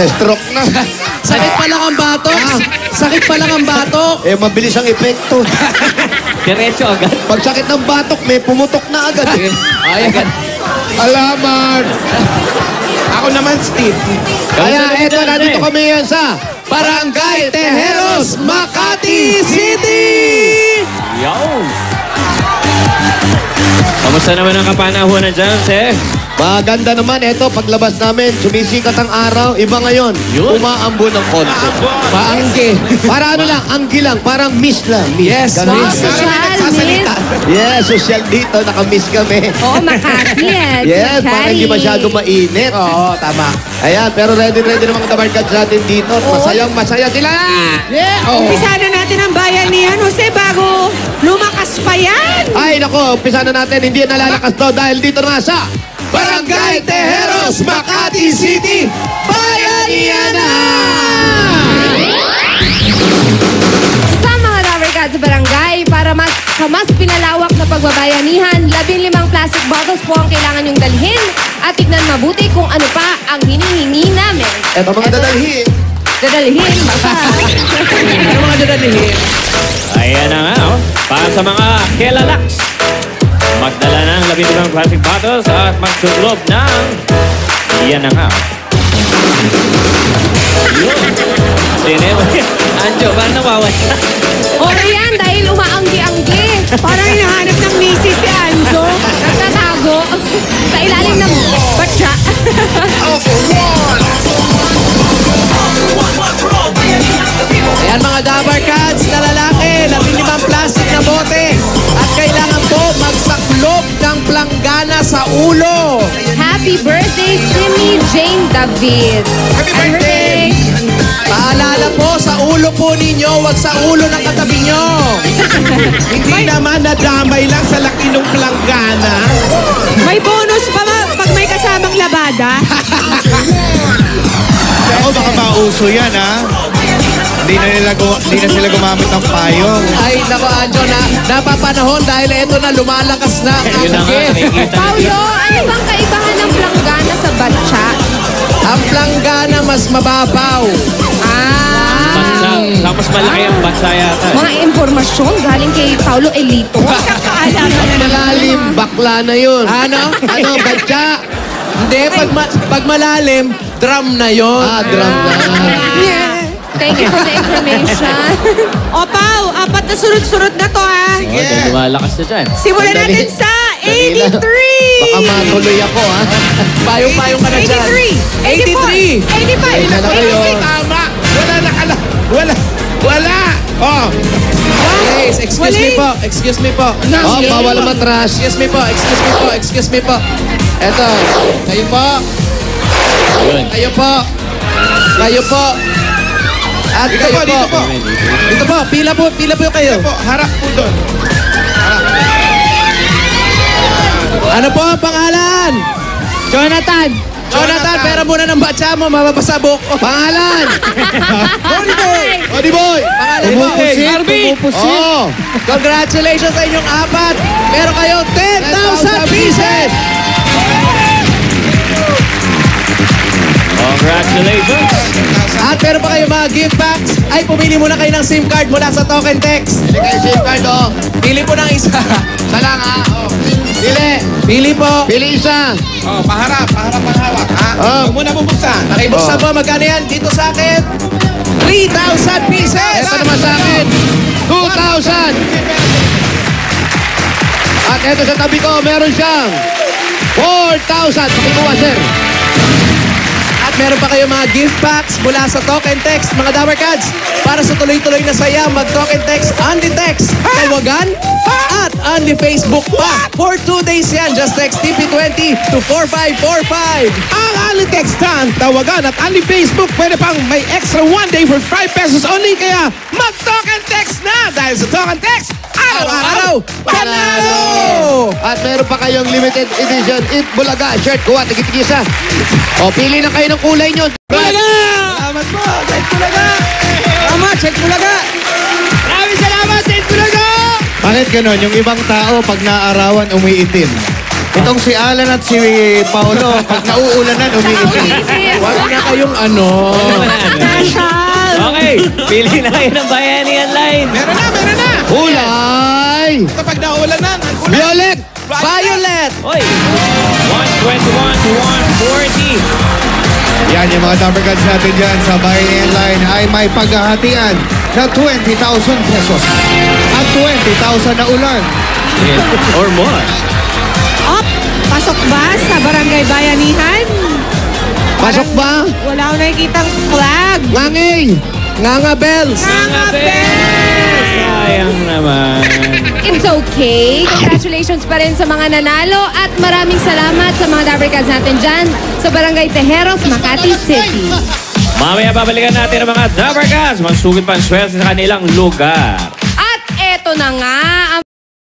Stroke na. Sakit pa lang ang batok. Sakit pa lang ang batok. Mabilis ang epekto. Diretso agad. Pag sakit ng batok, may pumutok na agad. Ay, agad. Alaman. Ako naman, Steve. Kaya eto, nandito kami yan sa Barangay Tejeros, Makati City! Yo! Kamusta naman ang kapanahunan dyan, Sir? Maganda naman, eto, paglabas namin, sumisikat ang araw, iba ngayon, umaambon ng konti. Paangge. Para ano lang, anggi lang, parang miss lang. Yes, Ganun. miss. Yes, social dito, nakamiss kami. Oo, Makati yan. Yes, para hindi masyado mainit. Oo, tama. Ayan, pero ready naman ang tabarkads natin dito. Masaya sila! Yeah! Oh. Umpisa na natin ang bayanihan, Jose, bago lumakas pa yan. Ay, nako, umpisa na natin, hindi nalalakas to dahil dito na sa Barangay Tejeros, Makati City, Bayanihan na! Sa mga Dabarkads sa barangay, para sa mas pinalawak na pagbabayanihan, 15 plastic bottles po ang kailangan nyong dalhin at tignan mabuti kung ano pa ang hinihingi namin. Eto mga dadalhin. Dadalhin, baka. Ano mga dadalhin? Ayan na nga, oh. Para sa mga kilalaks. Magdala ng 15 plastic bottles at magsulob ng... Iyan na nga, oh. Yun. Sinema. Anjo, ba nawawala? Okay yan, dahil umaanggi-anggi. Parang hinahanap ng misis si Anjo. Nagtatago sa ilalim ng batya. Ayan mga Dabarkads na lalaki, 15 plastic na bote. At kailangan po magsaklob ng planggana sa ulo. Happy birthday, Timmy Jane David. Happy birthday! Paalala po, sa ulo po ninyo, wag sa ulo ng katabi nyo. Hindi naman nadamay lang sa laki ng planggana. May bonus pa pag may kasamang labada. Ako baka mauso yan, ha? Hindi na sila gumamit ng payong. Ay, nako Anjo, napapanahon dahil eto na lumalakas na ang Yun na nga, anggi. nakikita Paulo, ano bang kaibahan ng planggana sa batya? Ang planggana mas mababaw. Sa mas malaki ang bansa yata. Mga impormasyon galing kay Paulo Elito. Malalim, bakla na yun. Ano? Ano, batya? Hindi, pag malalim, drum na yon. Drum na. Thank you for the information. O, Pao, 4 na sunod-sunod na to, ha? Oh, dahil lumalakas na dyan. Simulan Sandali. natin sa Sandali lang. 83. Baka matuloy ako, ha? Payong-payong ka na dyan. 83. 83. 85. Ilan na kayo? Tama! Wala! Oh! Yes, excuse me po. Excuse me po. Oh, bawal matras. Excuse me po. Excuse me po. Excuse me po. Eto. Kayo po. Yun. Kayo po. Kayo po. At Dito kayo po, dito po. Dito po. Pila po. Pila po kayo. Po, harap po doon. Ano po ang pangalan? Jonathan. Jonathan, pera muna ng batya mo. Mababasa buhok ko. Pangalan! Tony Boy. Odi boy! Pangalan mo. Oh! Congratulations sa inyong 4. Meron kayong 10,000 pieces. Congratulations! At meron pa kayo mga gift packs. Ay, pumili muna kayo ng SIM card mula sa Token Text. Pili kayo SIM card, oh. Pili po ng isa. Isa lang, ha? Oh. Pili. Pili po. Pili isa. Oh, paharap ang hawak, ha? Huwag mo na bubuksan. Nakibuksan po. Magkano yan? Dito sa akin. 3,000 pieces. Ito naman sa akin. 2,000. At ito sa tabi ko, meron siyang 4,000. Pakikuha, sir. At meron pa kayo mga gift packs mula sa Token Text. Mga Dabarkads, para sa tuloy-tuloy na saya, mag-Token Text, Only Text, tawagan, at Only Facebook pa. For 2 days yan, just text TP20 to 4545. Ang Only Text Tan, tawagan at Only Facebook, pwede pang may extra 1 day for 5 pesos only. Kaya mag-Token Text na! Dahil sa Token Text, araw-araw, panalo! At meron pa kayong limited edition Eat Bulaga shirt. Kuha, tigit-tigisa. O, pili na kayo ng kulay nyo. Bulaga! Salamat po, Check Bulaga! Tama, Check Bulaga! Maraming salamat, Ted Bulaga! Bakit ganon? Yung ibang tao, pag naarawan, umiitim. Itong si Alan at si Paolo, pag nauulanan, umiitim. Wag na kayong ano. Okay, pili na kayo ng Bayanihan line. Meron na! Kulay! Kapag naulanan, ang kulay. Violet! Violet! Oy, 121 to 140. Yan, yung mga Dapper Gods natin dyan sa Bayanihan Line ay may paghahatian na 20,000 pesos at 20,000 na ulan. Or more. Op, pasok ba sa Barangay Bayanihan? Pasok ba? Wala akong nakikitang flag. Ngangay! Nganga bells! Mga sayang naman. It's okay. Congratulations pa rin sa mga nanalo at maraming salamat sa mga Dabber Cats natin dyan sa Barangay Tejeros, Makati City. Mamaya babalikan natin ang mga Dabber Cats. Magsugit pa ang swerte sa kanilang lugar. At eto na nga,